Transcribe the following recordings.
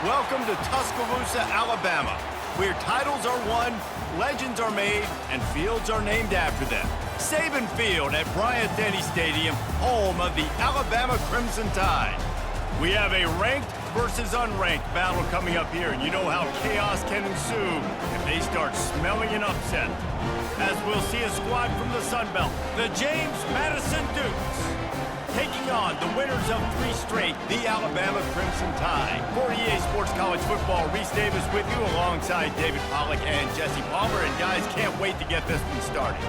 Welcome to Tuscaloosa, Alabama, where titles are won, legends are made, and fields are named after them. Saban Field at Bryant-Denny Stadium, home of the Alabama Crimson Tide. We have a ranked versus unranked battle coming up here, and you know how chaos can ensue if they start smelling an upset. As we'll see a squad from the Sun Belt, the James Madison Dukes, taking on the winners of 3 straight, the Alabama Crimson Tide. For EA Sports College Football, Reese Davis with you alongside David Pollack and Jesse Palmer. And guys, can't wait to get this one started.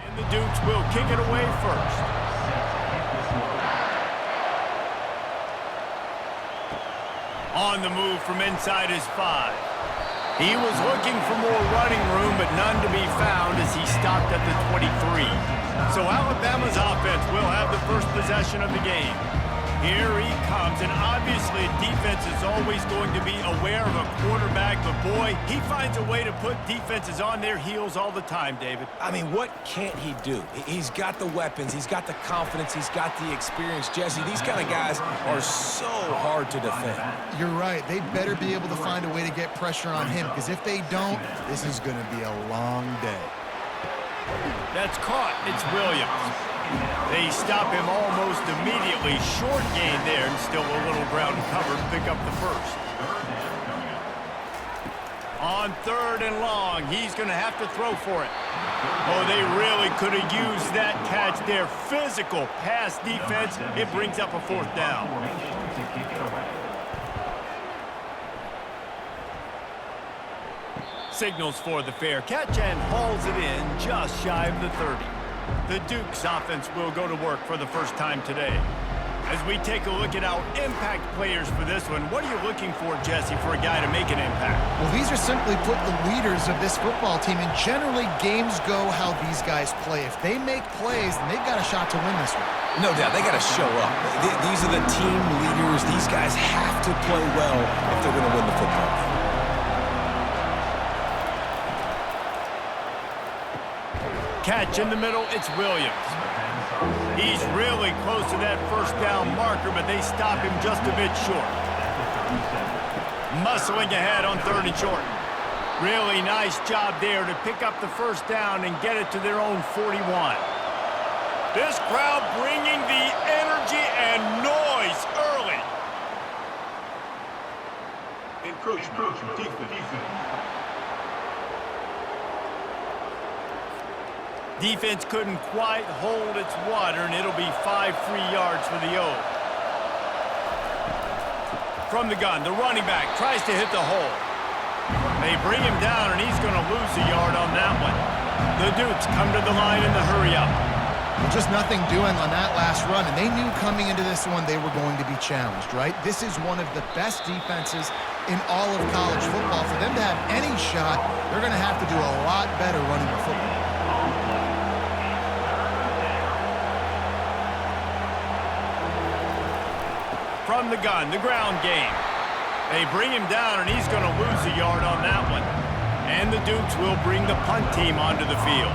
And the Dukes will kick it away first. On the move from inside his 5. He was looking for more running room, but none to be found as he stopped at the 23. So Alabama's offense will have the first possession of the game. Here he comes, and obviously defense is always going to be aware of a quarterback, but boy, he finds a way to put defenses on their heels all the time, David. I mean, what can't he do? He's got the weapons, he's got the confidence, he's got the experience. Jesse, these kind of guys are so hard to defend. You're right. They better be able to find a way to get pressure on him, because if they don't, this is going to be a long day. That's caught. It's Williams. They stop him almost immediately. Short gain there, and still a little ground covered. Pick up the first. On 3rd and long, he's going to have to throw for it. Oh, they really could have used that catch there. Physical pass defense. It brings up a 4th down. Signals for the fair catch and hauls it in just shy of the 30. The Dukes offense will go to work for the first time today. As we take a look at our impact players for this one, what are you looking for, Jesse, for a guy to make an impact? Well, these are simply put the leaders of this football team, and generally games go how these guys play. If they make plays, then they've got a shot to win this one. No doubt, they got to show up. These are the team leaders. These guys have to play well if they're going to win the football game. Catch in the middle, it's Williams. He's really close to that first down marker, but they stop him just a bit short. Muscling ahead on 3rd and short. Really nice job there to pick up the first down and get it to their own 41. This crowd bringing the energy and noise early. Encroach, defense. Defense couldn't quite hold its water, and it'll be 5 free yards for the O. From the gun, the running back tries to hit the hole. They bring him down, and he's going to lose a yard on that one. The Dukes come to the line in the hurry-up. Well, just nothing doing on that last run, and they knew coming into this one they were going to be challenged, right? This is one of the best defenses in all of college football. For them to have any shot, they're going to have to do a lot better running the football. From the gun, the ground game. They bring him down, and he's going to lose a yard on that one. And the Dukes will bring the punt team onto the field.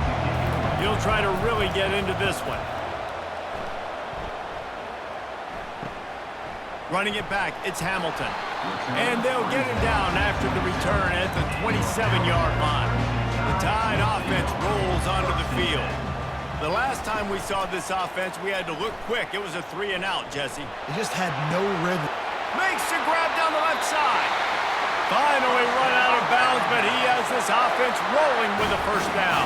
He'll try to really get into this one. Running it back, it's Hamilton. And they'll get him down after the return at the 27-yard line. The Tide offense rolls onto the field. The last time we saw this offense, we had to look quick. It was a 3-and-out, Jesse. They just had no rhythm. Makes the grab down the left side. Finally run out of bounds, but he has this offense rolling with a first down.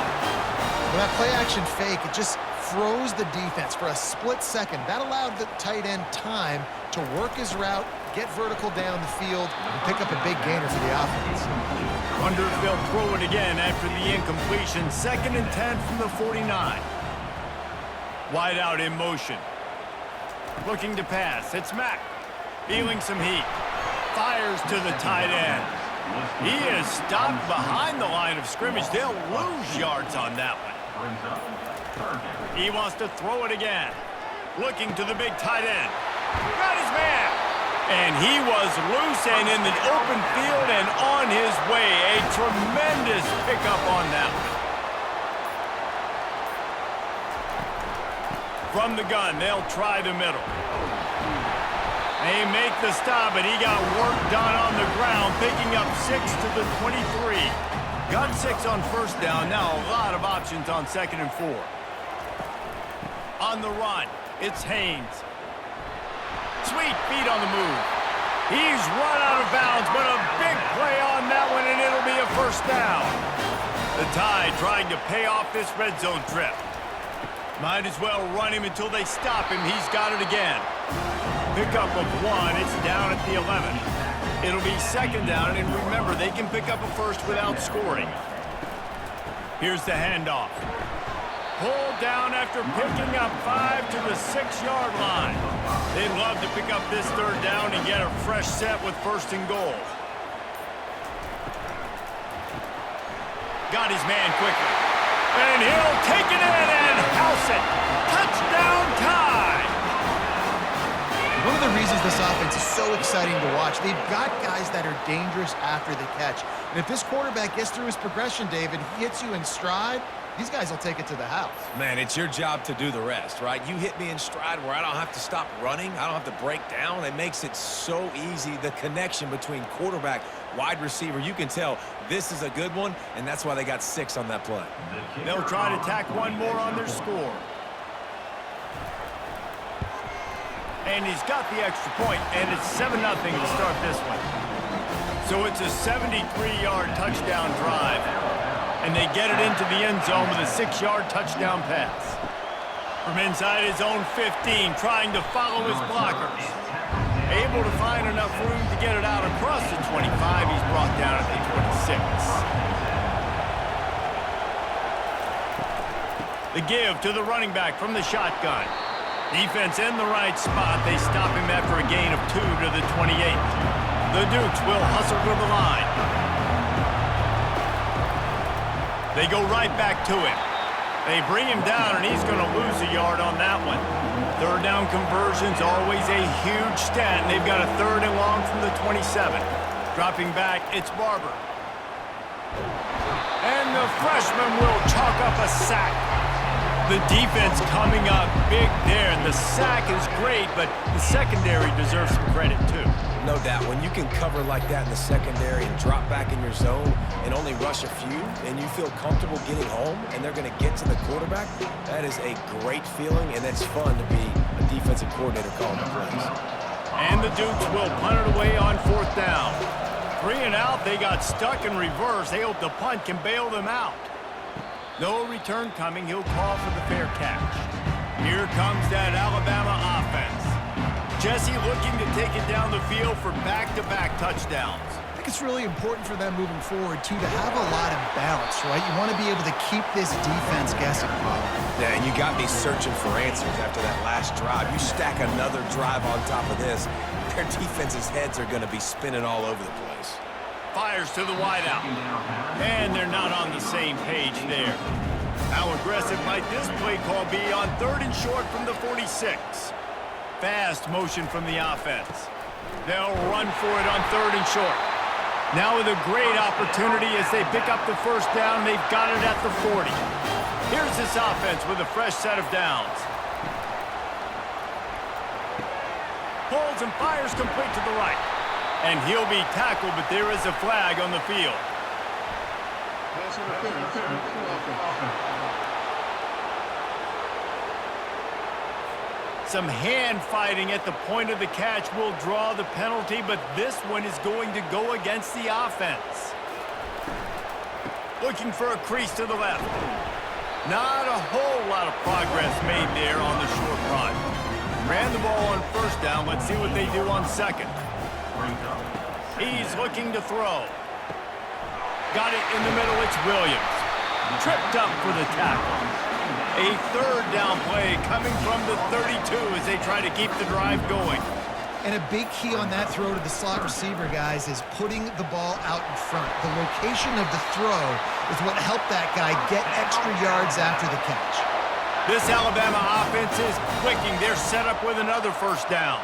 Well, that play-action fake, it just froze the defense for a split second. That allowed the tight end time to work his route, get vertical down the field, and pick up a big gainer for the offense. Wonder if they'll throw it again after the incompletion. 2nd and 10 from the 49. Wide out in motion. Looking to pass. It's Mack. Feeling some heat. Fires to the tight end. He is stopped behind the line of scrimmage. They'll lose yards on that one. He wants to throw it again. Looking to the big tight end. Got his man. And he was loose and in the open field and on his way. A tremendous pickup on that one. From the gun, they'll try the middle. They make the stop, but he got work done on the ground, picking up 6 to the 23. Got 6 on first down. Now a lot of options on 2nd and 4. On the run, it's Haynes. Sweet feet on the move. He's run out of bounds, but a big play on that one, and it'll be a first down. The Tide trying to pay off this red zone trip. Might as well run him until they stop him. He's got it again. Pickup of 1. It's down at the 11. It'll be 2nd down, and remember, they can pick up a first without scoring. Here's the handoff. Pulled down after picking up 5 to the 6-yard line. They'd love to pick up this 3rd down and get a fresh set with 1st and goal. Got his man quickly. And he'll take it in and house it. Touchdown Tide! One of the reasons this offense is so exciting to watch, they've got guys that are dangerous after the catch. And if this quarterback gets through his progression, David, he hits you in stride, these guys will take it to the house. Man, it's your job to do the rest, right? You hit me in stride where I don't have to stop running. I don't have to break down. It makes it so easy, the connection between quarterback, wide receiver. You can tell this is a good one, and that's why they got 6 on that play. They'll try to tack one more on their score. And he's got the extra point, and it's 7-0 to start this one. So it's a 73-yard touchdown drive. And they get it into the end zone with a 6-yard touchdown pass. From inside his own 15, trying to follow his blockers. Able to find enough room to get it out across the 25. He's brought down at the 26. The give to the running back from the shotgun. Defense in the right spot. They stop him after a gain of 2 to the 28. The Dukes will hustle to the line. They go right back to him. They bring him down, and he's going to lose a yard on that one. 3rd down conversion's always a huge stat, and they've got a 3rd and long from the 27. Dropping back, it's Barber. And the freshman will chalk up a sack. The defense coming up big there, and the sack is great, but the secondary deserves some credit, too. No doubt. When you can cover like that in the secondary and drop back in your zone and only rush a few, and you feel comfortable getting home, and they're going to get to the quarterback, that is a great feeling, and it's fun to be a defensive coordinator calling the plays. And the Dukes will punt it away on 4th down. 3 and out, they got stuck in reverse. They hope the punt can bail them out. No return coming. He'll call for the fair catch. Here comes that Alabama offense. Jesse looking to take it down the field for back-to-back touchdowns. I think it's really important for them moving forward, too, to have a lot of balance, right? You want to be able to keep this defense guessing, Paul. Yeah, and you got me searching for answers after that last drive. You stack another drive on top of this, their defense's heads are going to be spinning all over the place. Fires to the wideout. And they're not on the same page there. How aggressive might this play call be on 3rd and short from the 46? Fast motion from the offense. They'll run for it on 3rd and short. Now with a great opportunity as they pick up the first down, they've got it at the 40. Here's this offense with a fresh set of downs. Pulls and fires complete to the right. And he'll be tackled, but there is a flag on the field. Some hand fighting at the point of the catch will draw the penalty, but this one is going to go against the offense. Looking for a crease to the left. Not a whole lot of progress made there on the short run. Ran the ball on 1st down. Let's see what they do on 2nd. He's looking to throw. Got it in the middle. It's Williams. Tripped up for the tackle. A 3rd down play coming from the 32 as they try to keep the drive going. And a big key on that throw to the slot receiver, guys, is putting the ball out in front. The location of the throw is what helped that guy get extra yards after the catch. This Alabama offense is clicking. They're set up with another 1st down.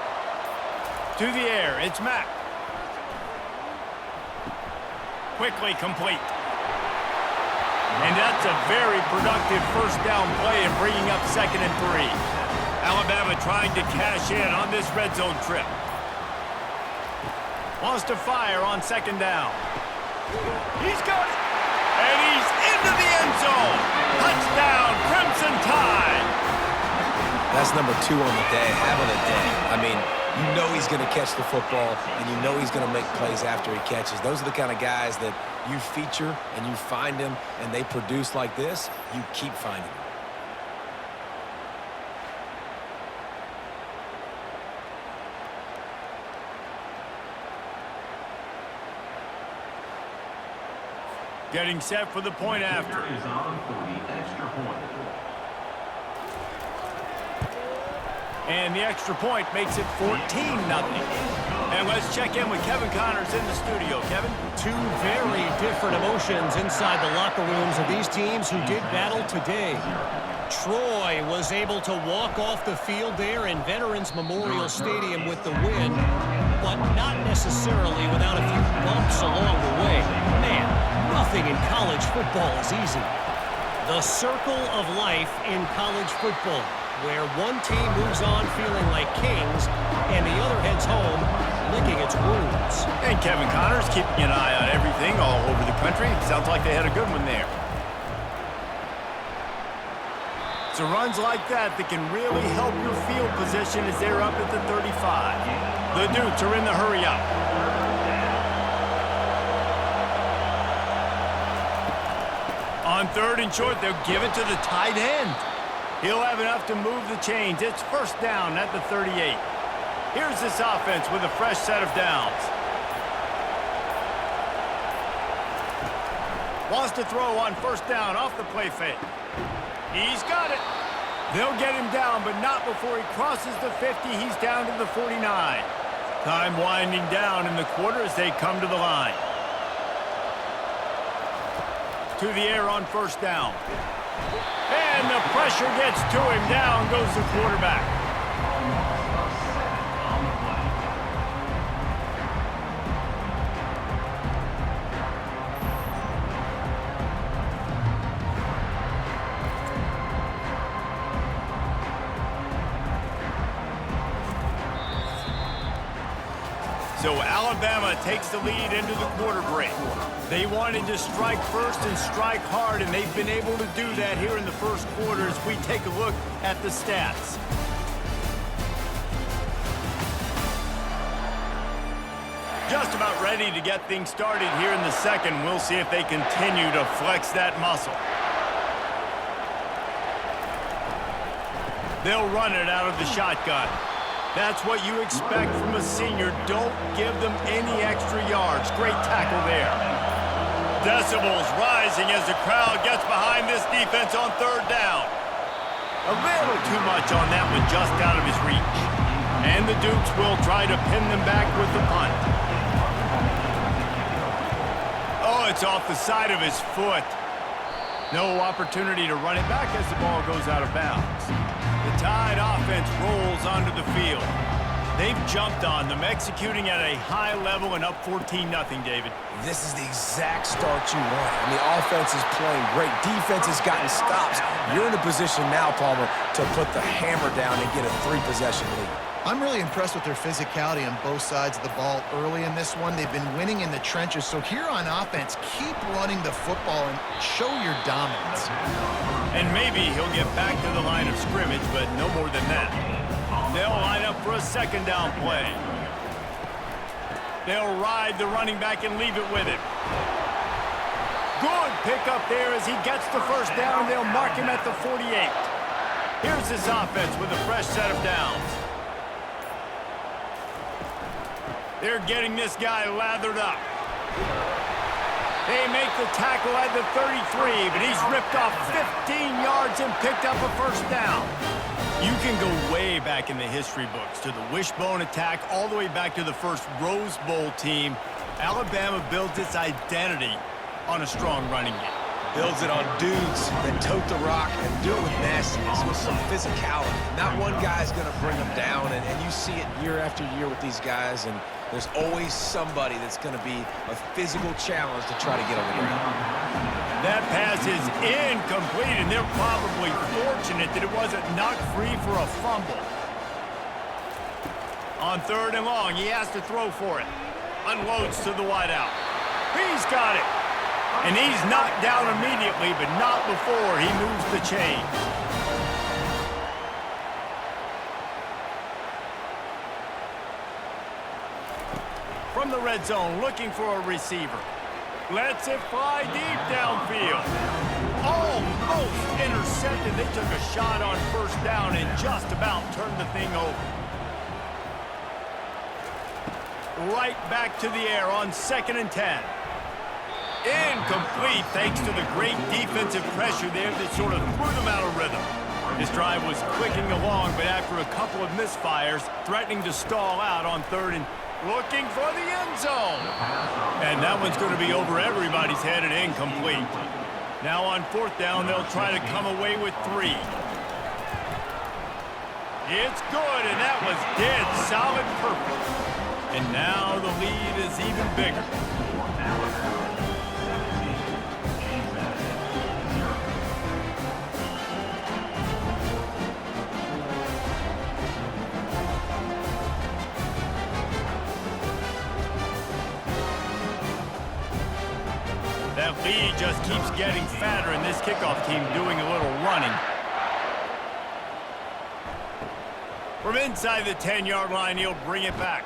To the air, it's Mack. Quickly complete. And that's a very productive first down play and bringing up 2nd and 3. Alabama trying to cash in on this red zone trip. Wants to fire on 2nd down. He's got it. And he's into the end zone. Touchdown, Crimson Tide. That's number 2 on the day, having a day. I mean, you know he's going to catch the football, and you know he's going to make plays after he catches. Those are the kind of guys that you feature and you find them, and they produce like this, you keep finding them. Getting set for the point after. Is on for the extra point. And the extra point makes it 14-0. And let's check in with Kevin Connors in the studio. Kevin? Two very different emotions inside the locker rooms of these teams who did battle today. Troy was able to walk off the field there in Veterans Memorial Stadium with the win, but not necessarily without a few bumps along the way. Man, nothing in college football is easy. The circle of life in college football, where one team moves on feeling like kings and the other heads home licking its wounds. And Kevin Connors keeping an eye on everything all over the country. Sounds like they had a good one there. So runs like that can really help your field position as they're up at the 35. The Dukes are in the hurry up. On 3rd and short, they'll give it to the tight end. He'll have enough to move the chains. It's first down at the 38. Here's this offense with a fresh set of downs. Wants to throw on first down off the play fake. He's got it. They'll get him down, but not before he crosses the 50. He's down to the 49. Time winding down in the quarter as they come to the line. To the air on first down. And the pressure gets to him. Down goes the quarterback. So Alabama takes the lead into the quarter break. They wanted to strike first and strike hard, and they've been able to do that here in the first quarter as we take a look at the stats. Just about ready to get things started here in the second. We'll see if they continue to flex that muscle. They'll run it out of the shotgun. That's what you expect from a senior. Don't give them any extra yards. Great tackle there. Decibels rising as the crowd gets behind this defense on 3rd down. A little too much on that one, just out of his reach. And the Dukes will try to pin them back with the punt. Oh, it's off the side of his foot. No opportunity to run it back as the ball goes out of bounds. The Tide offense rolls onto the field. They've jumped on them, executing at a high level and up 14-0, David. This is the exact start you want. I mean, offense is playing great. Defense has gotten stops. You're in a position now, Palmer, to put the hammer down and get a 3-possession lead. I'm really impressed with their physicality on both sides of the ball early in this one. They've been winning in the trenches. So here on offense, keep running the football and show your dominance. And maybe he'll get back to the line of scrimmage, but no more than that. They'll line up for a 2nd down play. They'll ride the running back and leave it with him. Good pickup there as he gets the first down. They'll mark him at the 48. Here's this offense with a fresh set of downs. They're getting this guy lathered up. They make the tackle at the 33, but he's ripped off 15 yards and picked up a first down. You can go way back in the history books to the wishbone attack, all the way back to the first Rose Bowl team. Alabama built its identity on a strong running game. Builds it on dudes that tote the rock and do it with nastiness, with some physicality. Not one guy's going to bring them down, and you see it year after year with these guys, and there's always somebody that's going to be a physical challenge to try to get on the ground. That pass is incomplete, and they're probably fortunate that it wasn't knocked free for a fumble. On 3rd and long, he has to throw for it. Unloads to the wideout. He's got it. And he's knocked down immediately, but not before he moves the chains. From the red zone, looking for a receiver. Lets it fly deep downfield. Almost intercepted. They took a shot on 1st down and just about turned the thing over. Right back to the air on 2nd and 10. Incomplete thanks to the great defensive pressure there that sort of threw them out of rhythm. This drive was clicking along, but after a couple of misfires, threatening to stall out on 3rd and looking for the end zone. And that one's going to be over everybody's head and incomplete. Now on 4th down, they'll try to come away with 3. It's good, and that was dead solid perfect. And now the lead is even bigger. That lead just keeps getting fatter, and this kickoff team doing a little running. From inside the 10-yard line, he'll bring it back.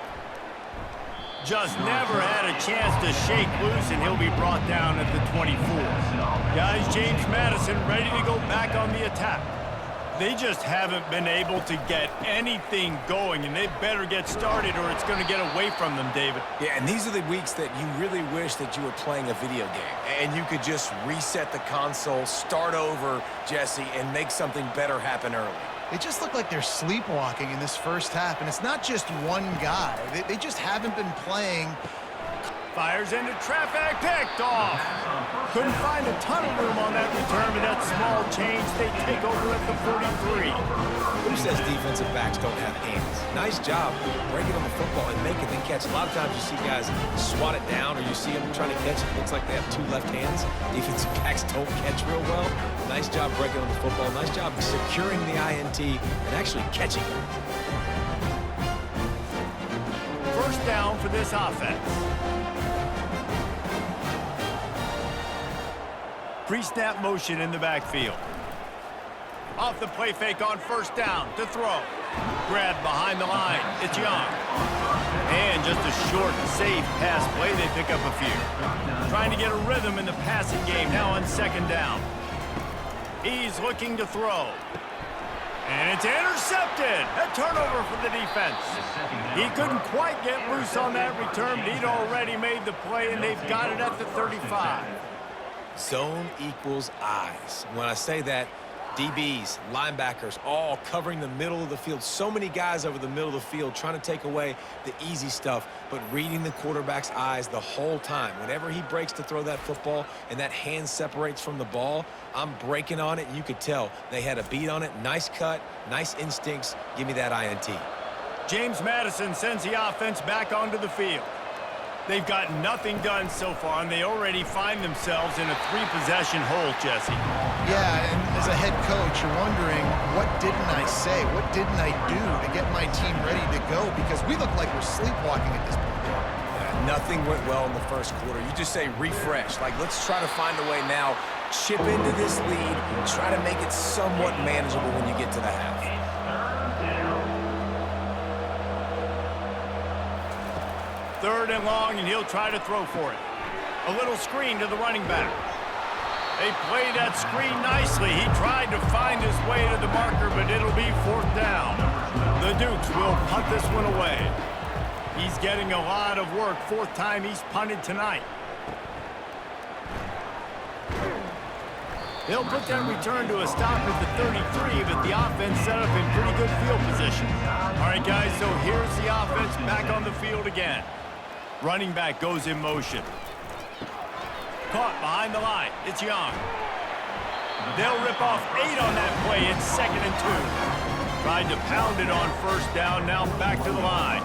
Just never had a chance to shake loose, and he'll be brought down at the 24. Guys, James Madison ready to go back on the attack. They just haven't been able to get anything going, and they better get started or it's going to get away from them, David. Yeah, and these are the weeks that you really wish that you were playing a video game and you could just reset the console, start over, Jesse, and make something better happen early. They just look like they're sleepwalking in this 1st half, and it's not just one guy. They just haven't been playing. Fires into traffic, picked off. Couldn't find a ton of room on that return, but that small change, they take over at the 43. Who says defensive backs don't have hands? Nice job breaking on the football and making the catch. A lot of times you see guys swat it down, or you see them trying to catch it. Looks like they have 2 left hands. Defensive backs don't catch real well. Nice job breaking on the football. Nice job securing the INT and actually catching it. 1st down for this offense. Pre-snap motion in the backfield. Off the play fake on 1st down to throw. Grabbed behind the line. It's Young. And just a short, safe pass play. They pick up a few. Trying to get a rhythm in the passing game now on 2nd down. He's looking to throw. And it's intercepted. A turnover for the defense. He couldn't quite get loose on that return, but he'd already made the play, and they've got it at the 35. Zone equals eyes. When I say that, DBs, linebackers, all covering the middle of the field. So many guys over the middle of the field trying to take away the easy stuff, but reading the quarterback's eyes the whole time. Whenever he breaks to throw that football and that hand separates from the ball, I'm breaking on it, and you could tell they had a beat on it. Nice cut, nice instincts. Give me that INT. James Madison sends the offense back onto the field. They've got nothing done so far, and they already find themselves in a 3-possession hole, Jesse. Yeah, and as a head coach, you're wondering, what didn't I say? What didn't I do to get my team ready to go? Because we look like we're sleepwalking at this point. Yeah, nothing went well in the 1st quarter. You just say refresh. Like, let's try to find a way now, chip into this lead, try to make it somewhat manageable when you get to the half. 3rd and long, and he'll try to throw for it. A little screen to the running back. They played that screen nicely. He tried to find his way to the marker, but it'll be 4th down. The Dukes will punt this one away. He's getting a lot of work. 4th time he's punted tonight. They'll put that return to a stop at the 33, but the offense set up in pretty good field position. All right, guys, so here's the offense back on the field again. Running back goes in motion. Caught behind the line. It's Young. They'll rip off 8 on that play. It's 2nd and 2. Tried to pound it on first down. Now back to the line.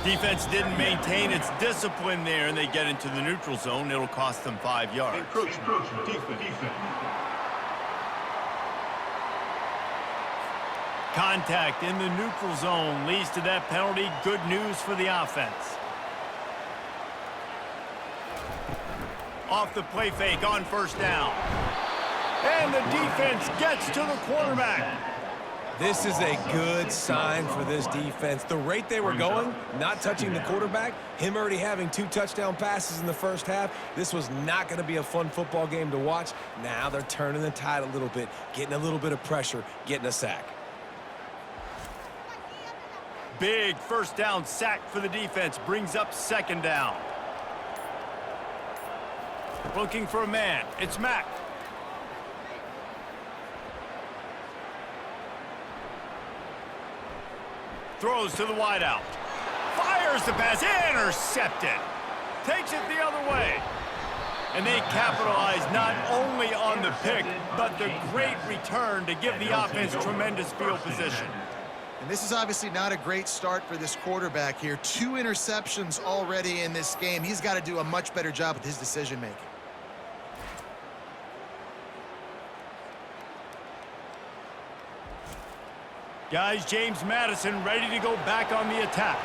Defense didn't maintain its discipline there, and they get into the neutral zone. It'll cost them 5 yards. Defense. Contact in the neutral zone leads to that penalty. Good news for the offense. Off the play fake on first down. And the defense gets to the quarterback. This is a good sign for this defense. The rate they were going, not touching the quarterback, him already having 2 touchdown passes in the first half, this was not going to be a fun football game to watch. Now they're turning the tide a little bit, getting a little bit of pressure, getting a sack. Big first down sack for the defense, brings up 2nd down. Looking for a man, it's Mack. Throws to the wideout. Fires the pass, intercepted. Takes it the other way. And they capitalize not only on the pick, but the great return to give the offense tremendous field position. And this is obviously not a great start for this quarterback here. 2 interceptions already in this game. He's got to do a much better job with his decision-making. Guys, James Madison ready to go back on the attack.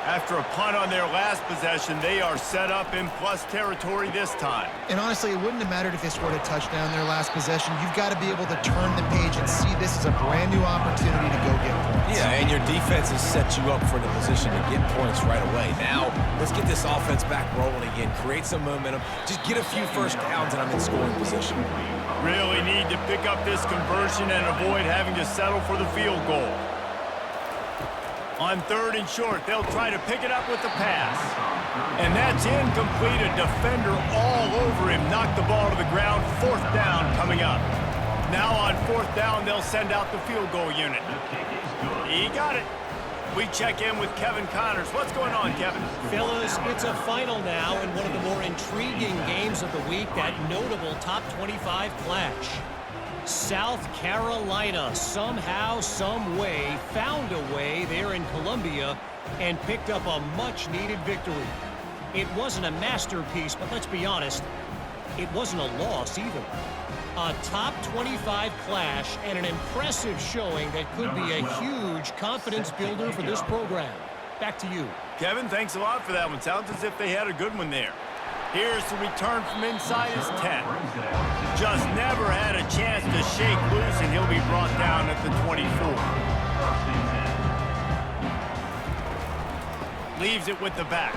After a punt on their last possession, they are set up in plus territory this time. And honestly, it wouldn't have mattered if they scored a touchdown their last possession. You've got to be able to turn the page and see this as a brand new opportunity to go get points. Yeah, and your defense has set you up for the position to get points right away. Now, let's get this offense back rolling again, create some momentum, just get a few first downs, and I'm in scoring position. Really need to pick up this conversion and avoid having to settle for the field goal. On 3rd and short, they'll try to pick it up with the pass. And that's incomplete. A defender all over him. Knocked the ball to the ground. 4th down coming up. Now on 4th down, they'll send out the field goal unit. He got it. We check in with Kevin Connors. What's going on, Kevin? Fellas, it's a final now in one of the more intriguing games of the week, that notable top 25 clash. South Carolina somehow, some way, found a way there in Columbia and picked up a much-needed victory. It wasn't a masterpiece, but let's be honest, it wasn't a loss either. A top 25 clash and an impressive showing that could be a huge confidence builder for this program. Back to you. Kevin, thanks a lot for that one. Sounds as if they had a good one there. Here's the return from inside his 10. Just never had a chance to shake loose, and he'll be brought down at the 24. Leaves it with the back.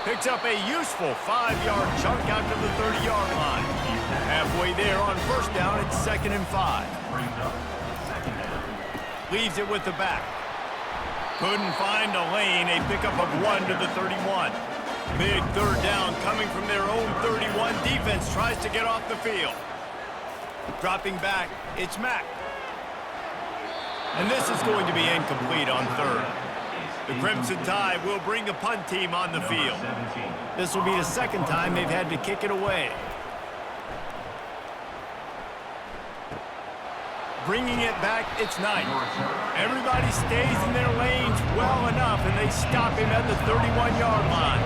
Picks up a useful 5-yard chunk out to the 30-yard line. Halfway there on first down, it's 2nd and 5. Leaves it with the back. Couldn't find a lane. A pickup of 1 to the 31. Big 3rd down coming from their own 31. Defense tries to get off the field. Dropping back, it's Mack. And this is going to be incomplete on 3rd. The Crimson Tide will bring the punt team on the field. This will be the 2nd time they've had to kick it away. Bringing it back, it's Knight. Everybody stays in their lanes well enough, and they stop him at the 31-yard line.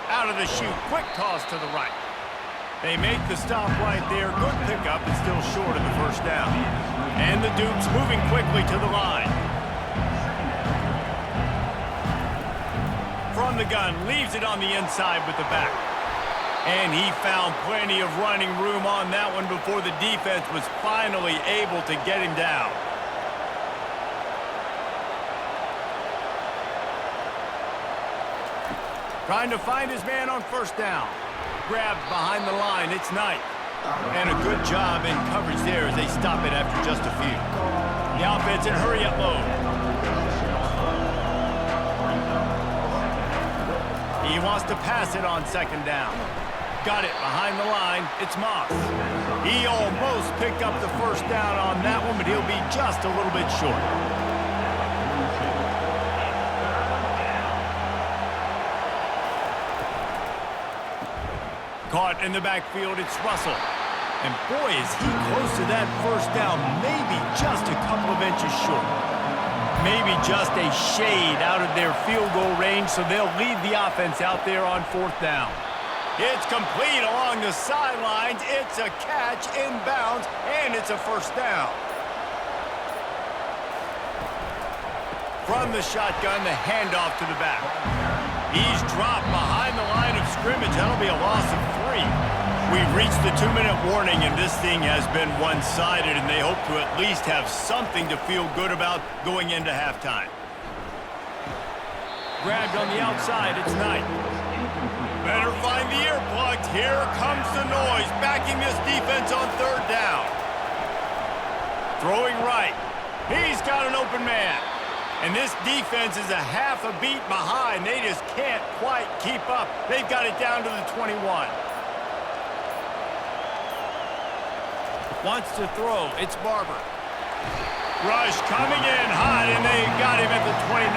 Out of the chute, quick toss to the right. They make the stop right there. Good pickup, but still short of the first down. And the Dukes moving quickly to the line. From the gun, leaves it on the inside with the back. And he found plenty of running room on that one before the defense was finally able to get him down. Trying to find his man on first down. Grabbed behind the line, it's Knight. And a good job in coverage there as they stop it after just a few. The offense in hurry-up mode. He wants to pass it on 2nd down. Got it behind the line, it's Moss. He almost picked up the first down on that one, but he'll be just a little bit short. Caught in the backfield, it's Russell. And boy, is he close to that first down, maybe just a couple of inches short. Maybe just a shade out of their field goal range, so they'll lead the offense out there on 4th down. It's complete along the sidelines. It's a catch inbounds, and it's a first down. From the shotgun, the handoff to the back. He's dropped behind the line of scrimmage. That'll be a loss of 3. We've reached the 2-minute warning, and this thing has been one-sided, and they hope to at least have something to feel good about going into halftime. Grabbed on the outside, it's Knight. Better find the earplugs. Here comes the noise, backing this defense on 3rd down. Throwing right. He's got an open man. And this defense is a half a beat behind. They just can't quite keep up. They've got it down to the 21. Wants to throw. It's Barber. Rush coming in hot, and they got him at the 29.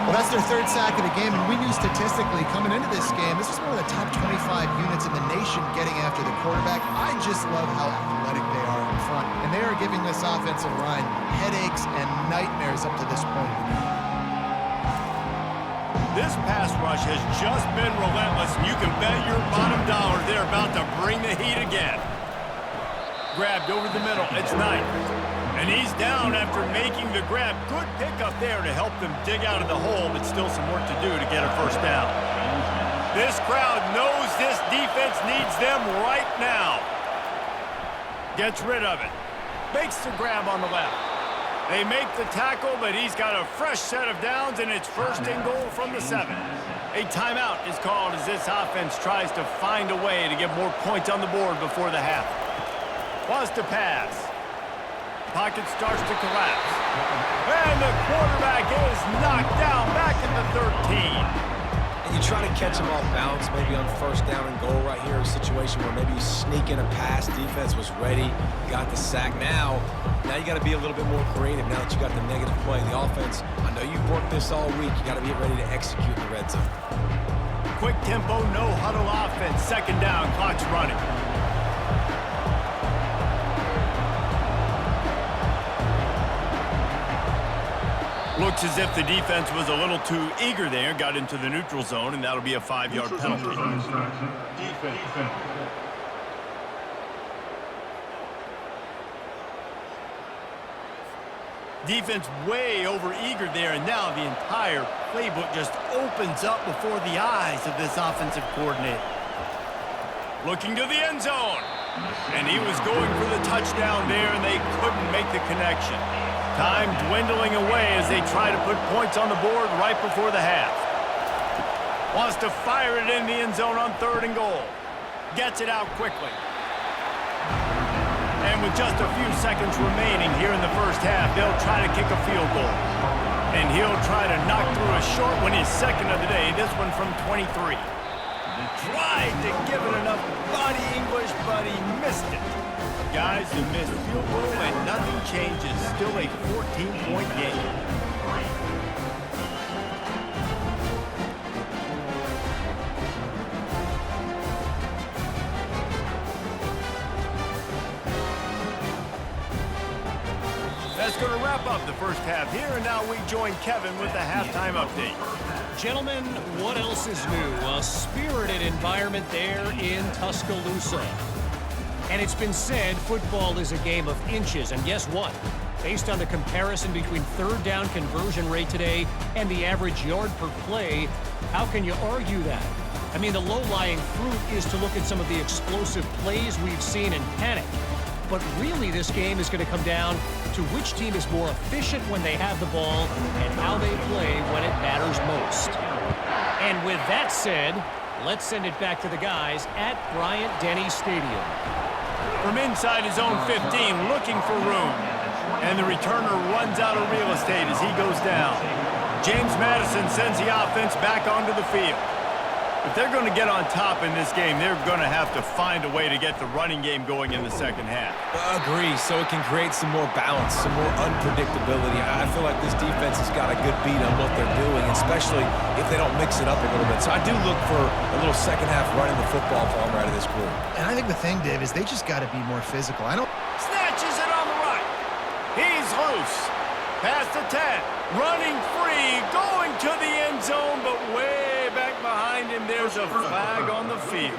Well, that's their 3rd sack of the game, and we knew statistically coming into this game, this is one of the top 25 units in the nation getting after the quarterback. I just love how athletic they are in front, and they are giving this offensive line headaches and nightmares up to this point. This pass rush has just been relentless, and you can bet your bottom dollar they're about to bring the heat again. Grabbed over the middle, it's Knight. And he's down after making the grab. Good pickup there to help them dig out of the hole, but still some work to do to get a first down. This crowd knows this defense needs them right now. Gets rid of it. Makes the grab on the left. They make the tackle, but he's got a fresh set of downs, and it's 1st and goal from the 7. A timeout is called as this offense tries to find a way to get more points on the board before the half. Wants to pass. Pocket starts to collapse. And the quarterback is knocked down back at the 13. And you try to catch him off balance, maybe on 1st down and goal right here, a situation where maybe you sneak in a pass, defense was ready, got the sack. Now you got to be a little bit more creative now that you got the negative play. The offense, I know you've worked this all week. You got to be ready to execute in the red zone. Quick tempo, no huddle offense. 2nd down, clock's running. Looks as if the defense was a little too eager there, got into the neutral zone, and that'll be a 5-yard penalty. Defense way over eager there, and now the entire playbook just opens up before the eyes of this offensive coordinator. Looking to the end zone, and he was going for the touchdown there, and they couldn't make the connection. Time dwindling away as they try to put points on the board right before the half. Wants to fire it in the end zone on 3rd and goal. Gets it out quickly. And with just a few seconds remaining here in the first half, they'll try to kick a field goal. And he'll try to knock through a short one, his 2nd of the day, this one from 23. Tried to give it enough body English, but he missed it. Guys, the missed field goal and nothing changes. Still a 14-point game. That's going to wrap up the first half here, and now we join Kevin with the halftime update. Gentlemen, what else is new? A spirited environment there in Tuscaloosa. And it's been said football is a game of inches, and guess what? Based on the comparison between 3rd down conversion rate today and the average yard per play, how can you argue that? I mean, the low-lying fruit is to look at some of the explosive plays we've seen and panic. But really, this game is going to come down to which team is more efficient when they have the ball and how they play when it matters most. And with that said, let's send it back to the guys at Bryant-Denny Stadium. From inside his own 15, looking for room. And the returner runs out of real estate as he goes down. James Madison sends the offense back onto the field. If they're going to get on top in this game, they're going to have to find a way to get the running game going in the second half. Agree, so it can create some more balance, some more unpredictability. I feel like this defense has got a good beat on what they're doing, especially if they don't mix it up a little bit. So I do look for a little second half running the football from out of this group. And I think the thing, Dave, is they just got to be more physical. Snatches it on the right. He's loose. Past the 10. Running free. Going to the end zone, but way back behind him. There's a flag on the field.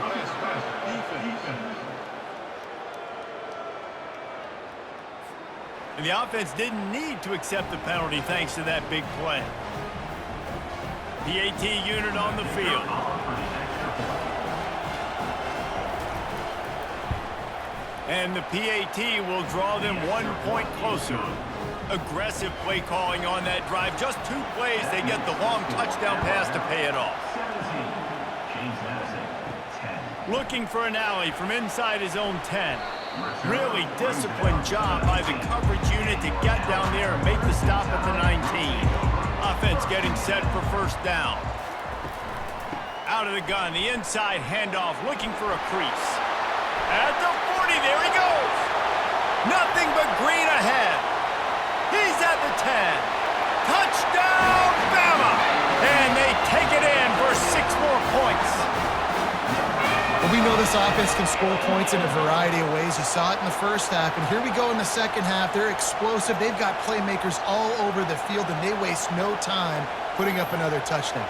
And the offense didn't need to accept the penalty thanks to that big play. PAT unit on the field. And the PAT will draw them 1 point closer. Aggressive play calling on that drive. Just 2 plays, they get the long touchdown pass to pay it off. Looking for an alley from inside his own 10. Really disciplined job by the coverage unit to get down there and make the stop at the 19. Offense getting set for first down. Out of the gun, the inside handoff, looking for a crease. At the 40, there he goes. Nothing but green ahead. He's at the 10. Touchdown, Bama! And they take it in for 6 more points. Well, we know this offense can score points in a variety of ways. You saw it in the first half, and here we go in the second half. They're explosive. They've got playmakers all over the field, and they waste no time putting up another touchdown.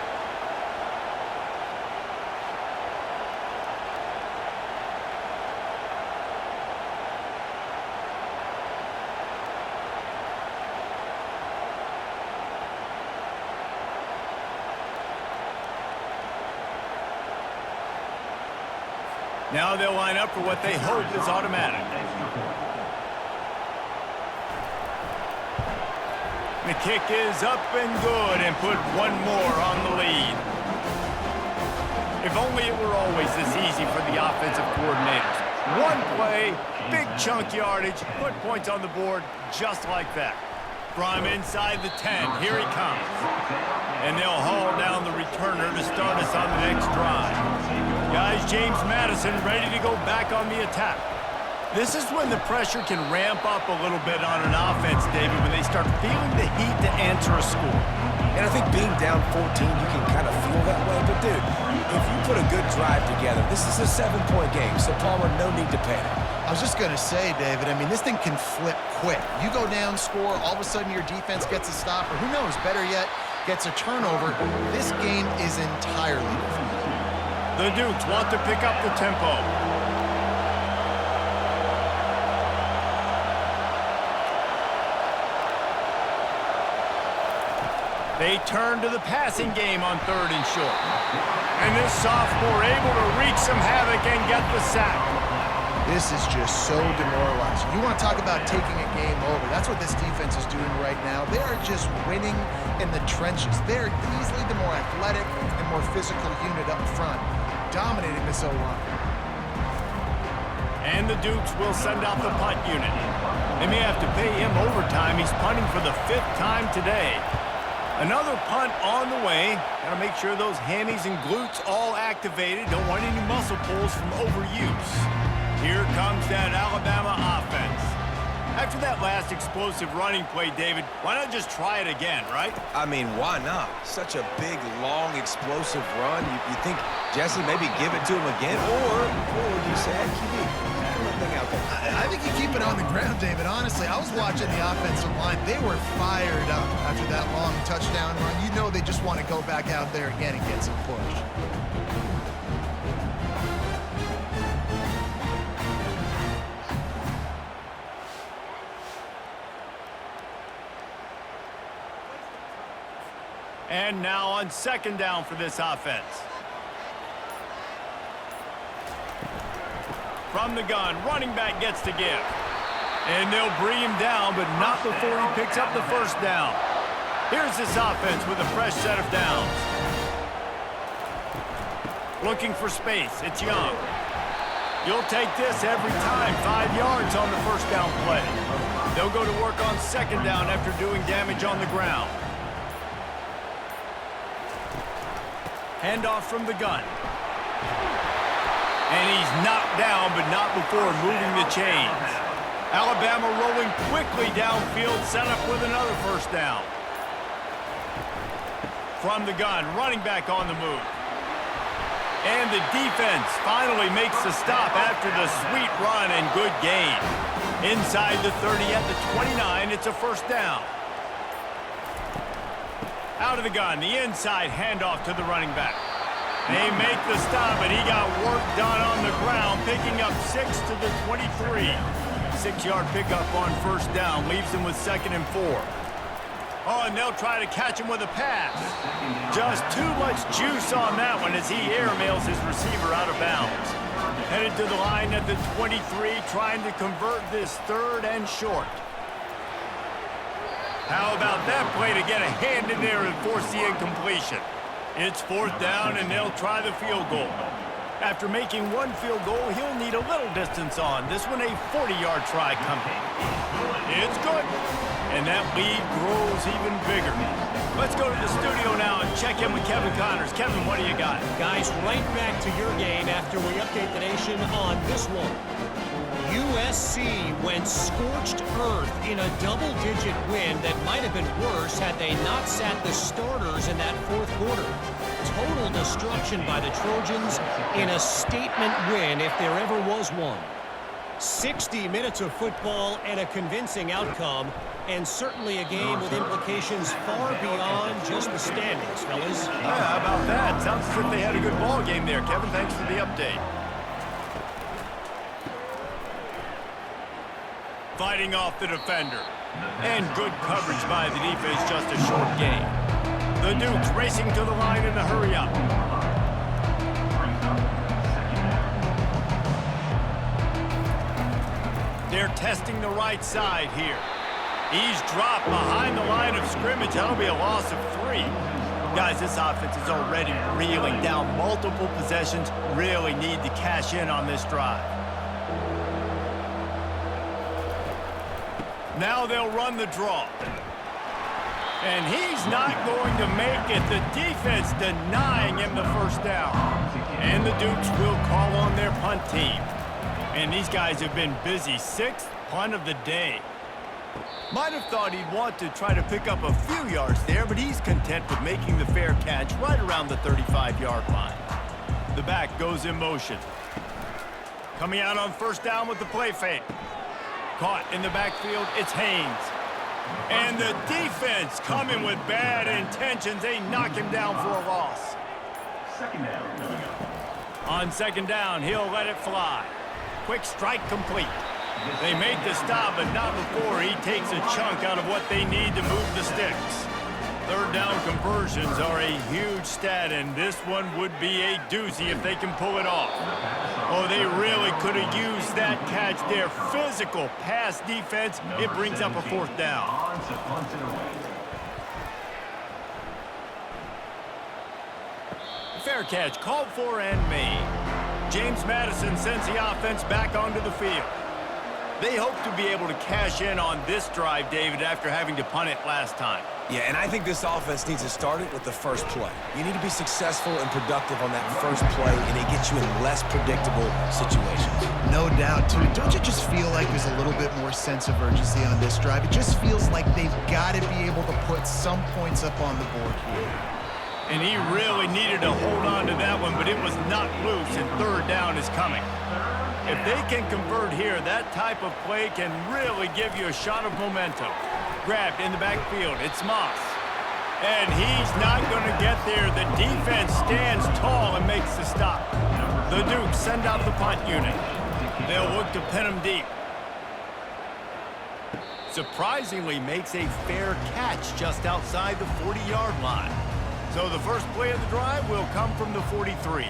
Now they'll line up for what they hope is automatic. The kick is up and good and put 1 more on the lead. If only it were always this easy for the offensive coordinators. 1 play, big chunk yardage, put points on the board just like that. From inside the 10, here he comes. And they'll haul down the returner to start us on the next drive. Guys, James Madison ready to go back on the attack. This is when the pressure can ramp up a little bit on an offense, David, when they start feeling the heat to answer a score. And I think being down 14, you can kind of feel that way. But, dude, if you put a good drive together, this is a 7-point game, so Palmer, no need to panic. I was just going to say, David, I mean, this thing can flip quick. You go down, score, all of a sudden your defense gets a stop, or who knows, better yet, gets a turnover. This game is entirely different. The Dukes want to pick up the tempo. They turn to the passing game on 3rd and short. And this sophomore able to wreak some havoc and get the sack. This is just so demoralizing. You want to talk about taking a game over. That's what this defense is doing right now. They are just winning in the trenches. They're easily the more athletic and more physical unit up front, dominating this O-line. And the Dukes will send out the punt unit. They may have to pay him overtime. He's punting for the 5th time today. Another punt on the way. Got to make sure those hammies and glutes all activated. Don't want any muscle pulls from overuse. Here comes that Alabama offense. After that last explosive running play, David, why not just try it again, right? I mean, why not? Such a big, long, explosive run. You think, Jesse, maybe give it to him again? Or do you say, hey, QB, out there? I think you keep it on the ground, David. Honestly, I was watching the offensive line. They were fired up after that long touchdown run. You know they just want to go back out there again and get some push. And now on 2nd down for this offense. From the gun, running back gets to give. And they'll bring him down, but not before he picks up the 1st down. Here's this offense with a fresh set of downs. Looking for space. It's Young. You'll take this every time. 5 yards on the 1st down play. They'll go to work on 2nd down after doing damage on the ground. Handoff from the gun. And he's knocked down, but not before moving the chains. Alabama rolling quickly downfield, set up with another first down. From the gun, running back on the move. And the defense finally makes the stop after the sweet run and good gain. Inside the 30 at the 29, it's a first down. Out of the gun, the inside handoff to the running back. They make the stop, but he got work done on the ground, picking up 6 to the 23. 6-yard pickup on first down, leaves him with 2nd and 4. Oh, and they'll try to catch him with a pass. Just too much juice on that one as he airmails his receiver out of bounds. Headed to the line at the 23, trying to convert this 3rd and short. How about that play to get a hand in there and force the incompletion? It's 4th down, and they'll try the field goal. After making one field goal, he'll need a little distance on. This one a 40-yard try coming. It's good. And that lead grows even bigger. Let's go to the studio now and check in with Kevin Connors. Kevin, what do you got? Guys, right back to your game after we update the nation on this one. USC went scorched earth in a double-digit win that might have been worse had they not sat the starters in that 4th quarter. Total destruction by the Trojans in a statement win if there ever was one. 60 minutes of football and a convincing outcome, and certainly a game with implications far beyond just the standings, fellas. Yeah, how about that? Sounds as if they had a good ball game there. Kevin, thanks for the update. Fighting off the defender. And good coverage by the defense, just a short gain. The Dukes racing to the line in the hurry-up. They're testing the right side here. He's dropped behind the line of scrimmage. That'll be a loss of 3. Guys, this offense is already reeling down multiple possessions. Really need to cash in on this drive. Now they'll run the draw. And he's not going to make it. The defense denying him the first down. And the Dukes will call on their punt team. And these guys have been busy. 6th punt of the day. Might have thought he'd want to try to pick up a few yards there, but he's content with making the fair catch right around the 35-yard line. The back goes in motion. Coming out on first down with the play fake. Caught in the backfield, it's Haynes. And the defense coming with bad intentions. They knock him down for a loss. On 2nd down, he'll let it fly. Quick strike complete. They make the stop, but not before he takes a chunk out of what they need to move the sticks. 3rd down conversions are a huge stat, and this one would be a doozy if they can pull it off. Oh, they really could have used that catch there. Physical pass defense. It brings up a 4th down. Fair catch called for and made. James Madison sends the offense back onto the field. They hope to be able to cash in on this drive, David, after having to punt it last time. Yeah, and I think this offense needs to start it with the first play. You need to be successful and productive on that first play, and it gets you in less predictable situations. No doubt, too. Don't you just feel like there's a little bit more sense of urgency on this drive? It just feels like they've got to be able to put some points up on the board here. And he really needed to hold on to that one, but it was not loose, and 3rd down is coming. If they can convert here, that type of play can really give you a shot of momentum. Grabbed in the backfield, it's Moss. And he's not going to get there. The defense stands tall and makes the stop. The Dukes send out the punt unit. They'll look to pin him deep. Surprisingly makes a fair catch just outside the 40-yard line. So the first play of the drive will come from the 43.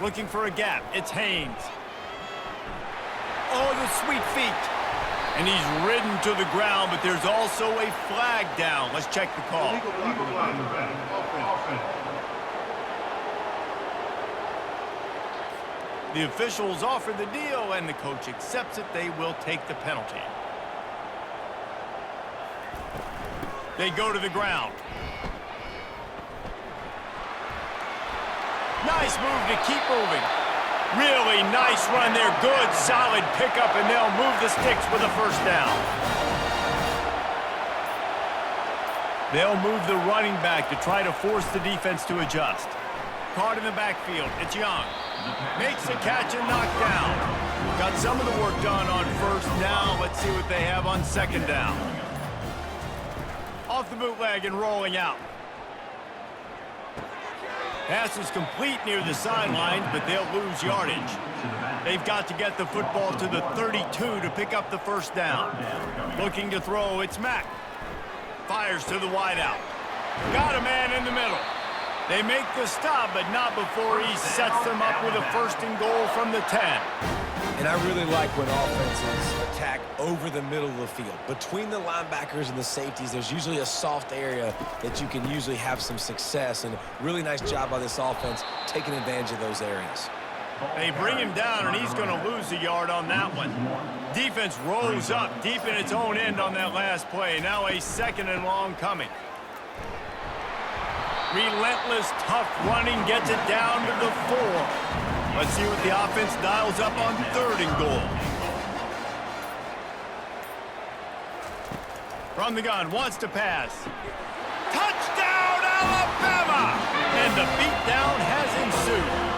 Looking for a gap, it's Haynes. Oh, the sweet feet. And he's ridden to the ground, but there's also a flag down. Let's check the call. The officials offer the deal, and the coach accepts it. They will take the penalty. They go to the ground. Nice move to keep moving. Really nice run there. Good, solid pickup, and they'll move the sticks with a first down. They'll move the running back to try to force the defense to adjust. Caught in the backfield. It's Young. Makes the catch and knocked down. Got some of the work done on first. Now let's see what they have on second down. Off the bootleg and rolling out. Pass is complete near the sidelines, but they'll lose yardage. They've got to get the football to the 32 to pick up the first down. Looking to throw, it's Mack. Fires to the wideout. Got a man in the middle. They make the stop, but not before he sets them up with a first and goal from the 10. And I really like when offenses attack over the middle of the field. Between the linebackers and the safeties, there's usually a soft area that you can usually have some success. And really nice job by this offense taking advantage of those areas. They bring him down, and he's going to lose a yard on that one. Defense rolls up deep in its own end on that last play. Now a second and long coming. Relentless, tough running gets it down to the 4. Let's see what the offense dials up on third and goal. From the gun, wants to pass. Touchdown, Alabama! And the beatdown has ensued.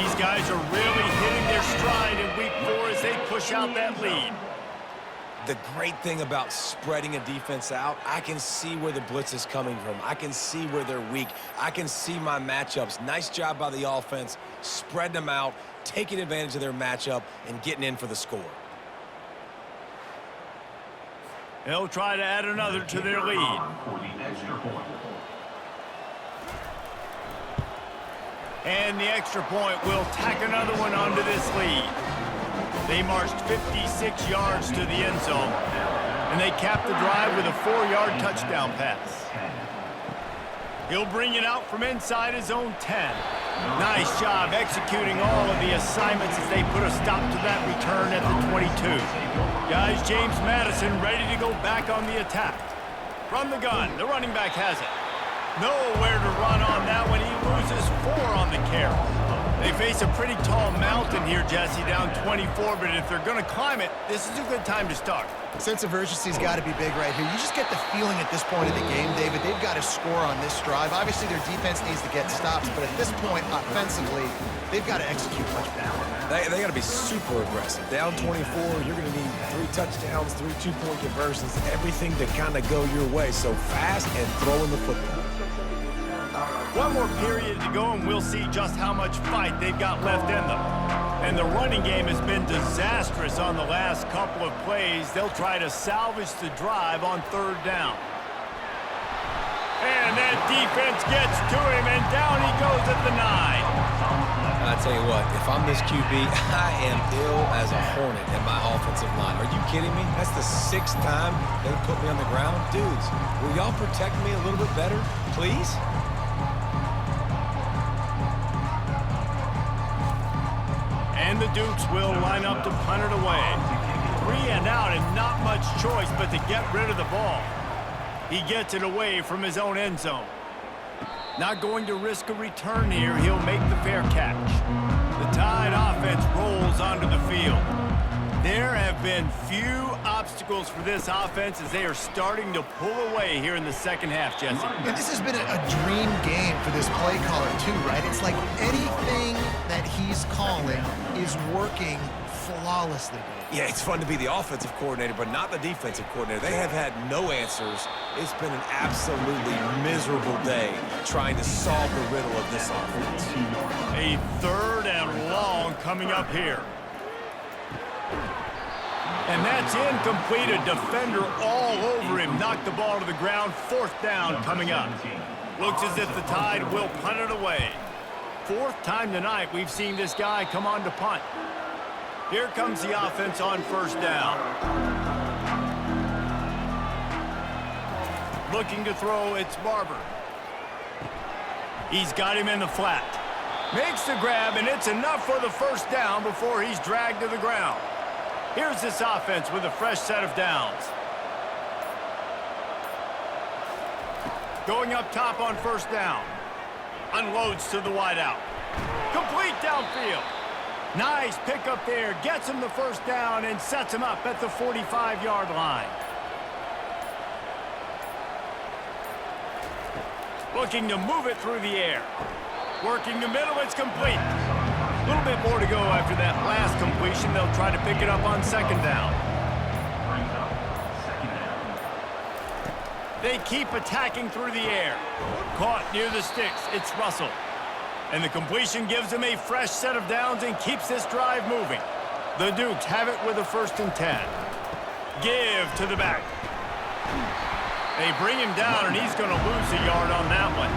These guys are really hitting their stride in week 4 as they push out that lead. The great thing about spreading a defense out, I can see where the blitz is coming from. I can see where they're weak. I can see my matchups. Nice job by the offense, spreading them out, taking advantage of their matchup, and getting in for the score. They'll try to add another to their lead. And the extra point will tack another one onto this lead. They marched 56 yards to the end zone, and they capped the drive with a 4-yard touchdown pass. He'll bring it out from inside his own 10. Nice job executing all of the assignments as they put a stop to that return at the 22. Guys, James Madison ready to go back on the attack. From the gun, the running back has it. Nowhere to run on that one. He loses 4 on the carry. They face a pretty tall mountain here, Jesse, down 24, but if they're going to climb it, this is a good time to start. Sense of urgency's got to be big right here. You just get the feeling at this point of the game, David, they've got to score on this drive. Obviously, their defense needs to get stops, but at this point, offensively, they've got to execute much better. They got to be super aggressive. Down 24, you're going to need 3 touchdowns, 3 two-point conversions, everything to kind of go your way. So fast and throwing the football. One more period to go, and we'll see just how much fight they've got left in them. And the running game has been disastrous on the last couple of plays. They'll try to salvage the drive on third down. And that defense gets to him, and down he goes at the 9. I tell you what, if I'm this QB, I am ill as a hornet in my offensive line. Are you kidding me? That's the 6th time they put me on the ground. Dudes, will y'all protect me a little bit better, please? And the Dukes will line up to punt it away. 3 and out, and not much choice but to get rid of the ball. He gets it away from his own end zone. Not going to risk a return here. He'll make the fair catch. The Tide offense rolls onto the field. There have been few obstacles for this offense as they are starting to pull away here in the second half, Jesse. And this has been a dream game for this play caller, too, right? It's like anything that he's calling is working flawlessly. Yeah, it's fun to be the offensive coordinator, but not the defensive coordinator. They have had no answers. It's been an absolutely miserable day trying to solve the riddle of this offense. A 3rd and long coming up here. And that's incomplete. A defender all over him. Knocked the ball to the ground. 4th down coming up. Looks as if the Tide will punt it away. 4th time tonight we've seen this guy come on to punt. Here comes the offense on first down. Looking to throw, it's Barber. He's got him in the flat. Makes the grab, and it's enough for the first down before he's dragged to the ground. Here's this offense with a fresh set of downs. Going up top on first down. Unloads to the wideout. Complete downfield. Nice pickup there. Gets him the first down and sets him up at the 45-yard line. Looking to move it through the air. Working the middle, it's complete. A little bit more to go after that last completion. They'll try to pick it up on second down. They keep attacking through the air. Caught near the sticks. It's Russell. And the completion gives him a fresh set of downs and keeps this drive moving. The Dukes have it with a 1st and 10. Give to the back. They bring him down, and he's going to lose a yard on that one.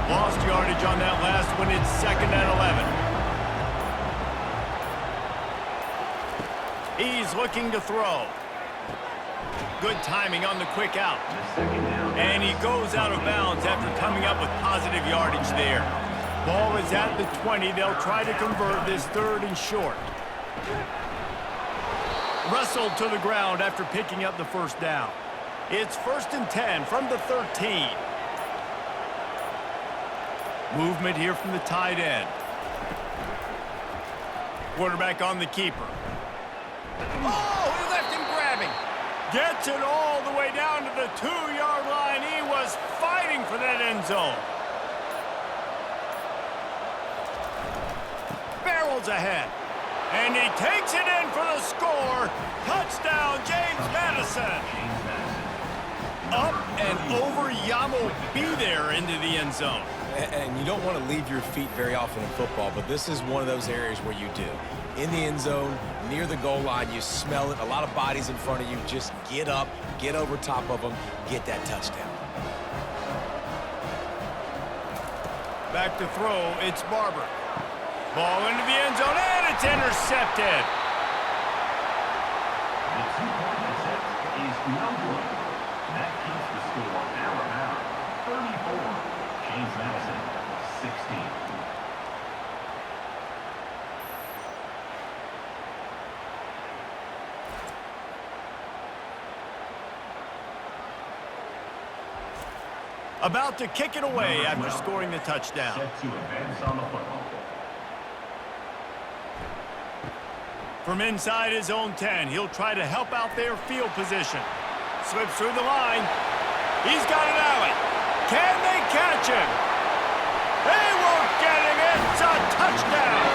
Lost yardage on that last one. It's 2nd and 11. He's looking to throw. Good timing on the quick out. And he goes out of bounds after coming up with positive yardage there. Ball is at the 20. They'll try to convert this 3rd and short. Wrestled to the ground after picking up the first down. It's 1st and 10 from the 13. Movement here from the tight end. Quarterback on the keeper. Oh, he left him grabbing. Gets it all the way down to the 2-yard line. He was fighting for that end zone. Barrels ahead. And he takes it in for the score. Touchdown, James Madison. Up and over, Yamo be there into the end zone. And you don't want to leave your feet very often in football, but this is one of those areas where you do. In the end zone, near the goal line, you smell it. A lot of bodies in front of you. Just get up, get over top of them, get that touchdown. Back to throw, it's Barber. Ball into the end zone, and it's intercepted. The 2-point attempt is no good. That keeps the score Alabama 34. James Madison 16. About to kick it away after scoring the touchdown. Set to advance on the football. From inside his own 10, he'll try to help out their field position. Slips through the line. He's got an alley. Can they catch him? They won't get him. It's a touchdown.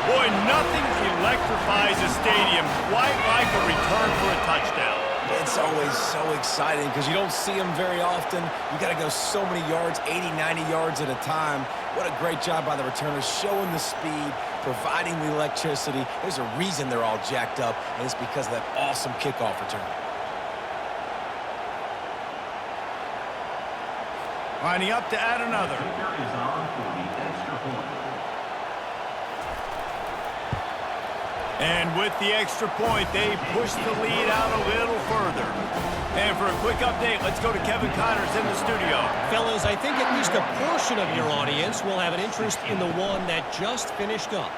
Boy, nothing electrifies a stadium quite like a return for a touchdown. It's always so exciting because you don't see them very often. You got to go so many yards, 80, 90 yards at a time. What a great job by the returners, showing the speed, providing the electricity. There's a reason they're all jacked up, and it's because of that awesome kickoff return. Lining up to add another. Kicker is on for the extra point. And with the extra point, they push the lead out a little further. And for a quick update, let's go to Kevin Connors in the studio. Fellas, I think at least a portion of your audience will have an interest in the one that just finished up.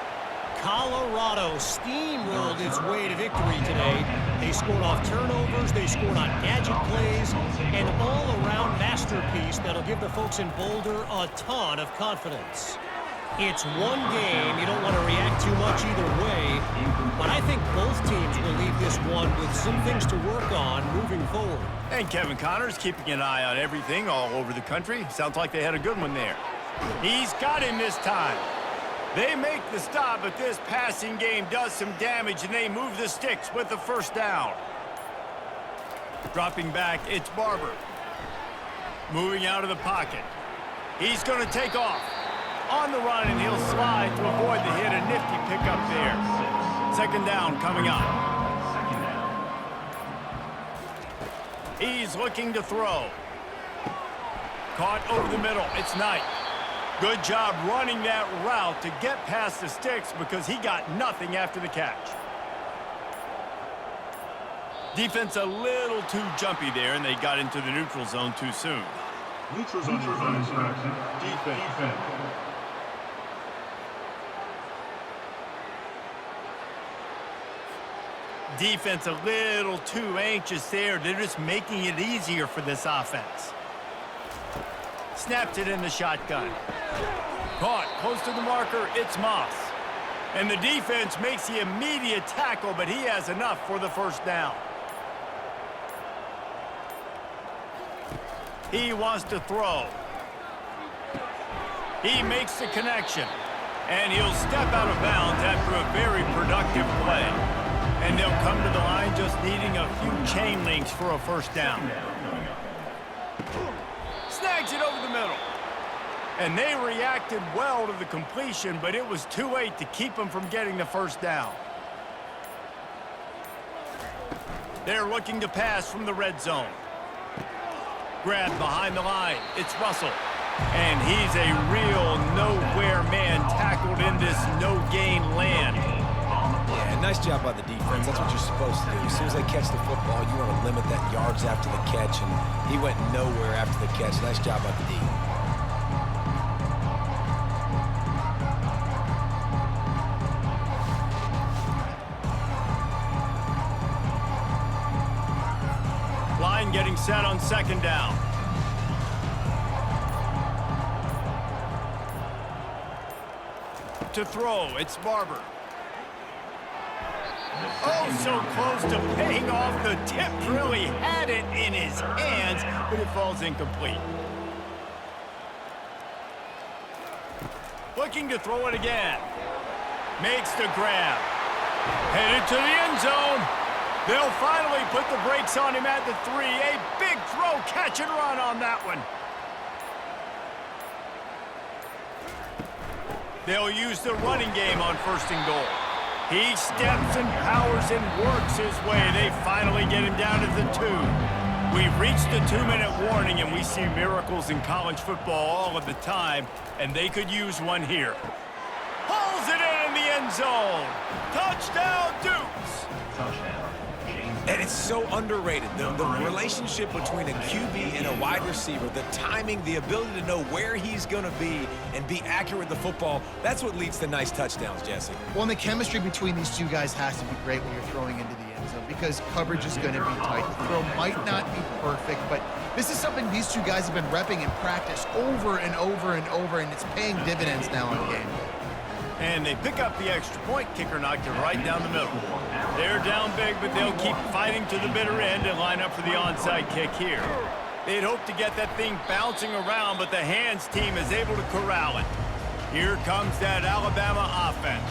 Colorado steamrolled its way to victory today. They scored off turnovers, they scored on gadget plays, an all-around masterpiece that'll give the folks in Boulder a ton of confidence. It's one game. You don't want to react too much either way, but I think both teams will leave this one with some things to work on moving forward. And Kevin Connors keeping an eye on everything all over the country. Sounds like they had a good one there. He's got him this time. They make the stop, but this passing game does some damage, and they move the sticks with the first down. Dropping back, it's Barber. Moving out of the pocket. He's going to take off. On the run, and he'll slide to avoid the hit. A nifty pickup there. Second down coming up. He's looking to throw. Caught over the middle. It's Knight. Good job running that route to get past the sticks because he got nothing after the catch. Defense a little too jumpy there, and they got into the neutral zone too soon. Neutral zone defense. Defense a little too anxious there. They're just making it easier for this offense. Snaps it in the shotgun. Caught close to the marker, it's Moss. And the defense makes the immediate tackle, but he has enough for the first down. He wants to throw. He makes the connection. And he'll step out of bounds after a very productive play. And they'll come to the line just needing a few chain links for a first down. Snags it over the middle. And they reacted well to the completion, but it was too late to keep them from getting the first down. They're looking to pass from the red zone. Grabbed behind the line. It's Russell. And he's a real nowhere man tackled in this no-gain land. Yeah, nice job by the defense. That's what you're supposed to do. As soon as they catch the football, you want to limit that yards after the catch, and he went nowhere after the catch. Nice job by the D. Line getting set on second down. To throw, it's Barber. Oh, so close to paying off. The tip really had it in his hands, but it falls incomplete. Looking to throw it again. Makes the grab. Headed to the end zone. They'll finally put the brakes on him at the 3. A big throw, catch and run on that one. They'll use the running game on first and goal. He steps and powers and works his way. They finally get him down to the 2. We've reached the 2-minute warning, and we see miracles in college football all of the time, and they could use one here. Pulls it in the end zone. Touchdown, Dukes. Touchdown. And it's so underrated. The relationship between a QB and a wide receiver, the timing, the ability to know where he's going to be and be accurate with the football, that's what leads to nice touchdowns, Jesse. Well, and the chemistry between these two guys has to be great when you're throwing into the end zone because coverage is going to be tight. The throw might not be perfect, but this is something these two guys have been repping in practice over and over and over, and it's paying dividends now in game. And they pick up the extra point. Kicker knocked it right down the middle. They're down big, but they'll keep fighting to the bitter end and line up for the onside kick here. They'd hope to get that thing bouncing around, but the hands team is able to corral it. Here comes that Alabama offense.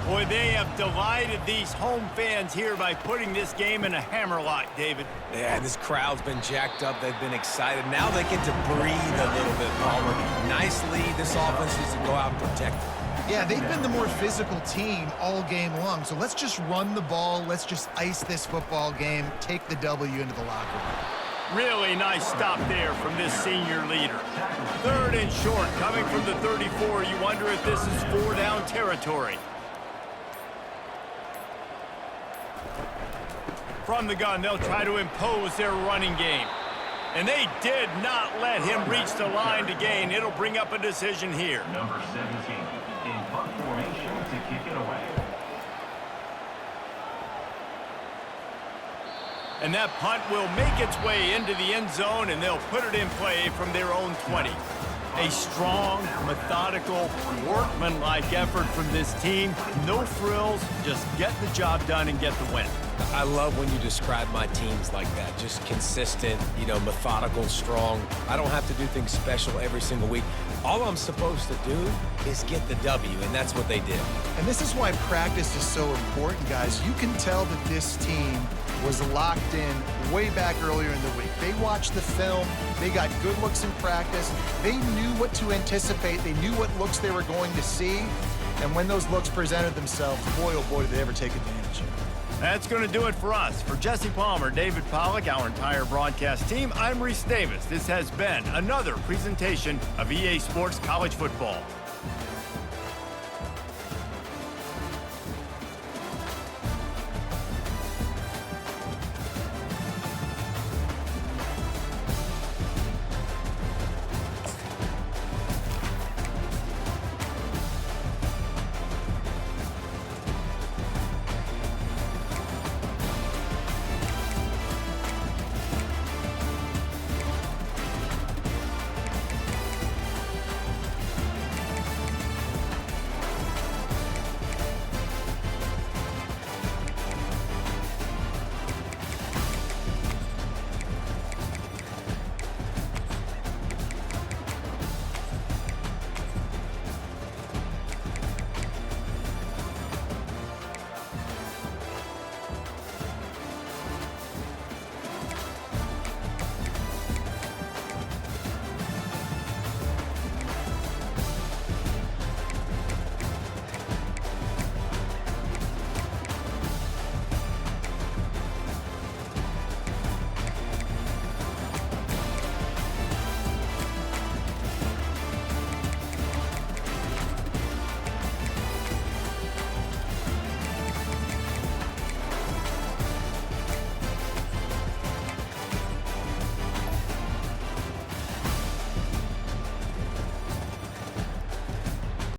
Boy, they have delighted these home fans here by putting this game in a hammerlock, David. Yeah, this crowd's been jacked up. They've been excited. Now they get to breathe a little bit, Palmer. Nice lead. This offense needs to go out and protect it. Yeah, they've been the more physical team all game long, so let's just run the ball. Let's just ice this football game, take the W into the locker room. Really nice stop there from this senior leader. Third and short, coming from the 34. You wonder if this is 4-down territory. From the gun, they'll try to impose their running game. And they did not let him reach the line to gain. It'll bring up a decision here. Number 17 in punt formation to kick it away. And that punt will make its way into the end zone, and they'll put it in play from their own 20. A strong, methodical, workmanlike effort from this team. No frills, just get the job done and get the win. I love when you describe my teams like that. Just consistent, methodical, strong. I don't have to do things special every single week. All I'm supposed to do is get the W, and that's what they did. And this is why practice is so important, guys. You can tell that this team was locked in way back earlier in the week. They watched the film. They got good looks in practice. They knew what to anticipate. They knew what looks they were going to see. And when those looks presented themselves, boy, oh boy, did they ever take advantage of it. That's going to do it for us. For Jesse Palmer, David Pollack, our entire broadcast team, I'm Reese Davis. This has been another presentation of EA Sports College Football.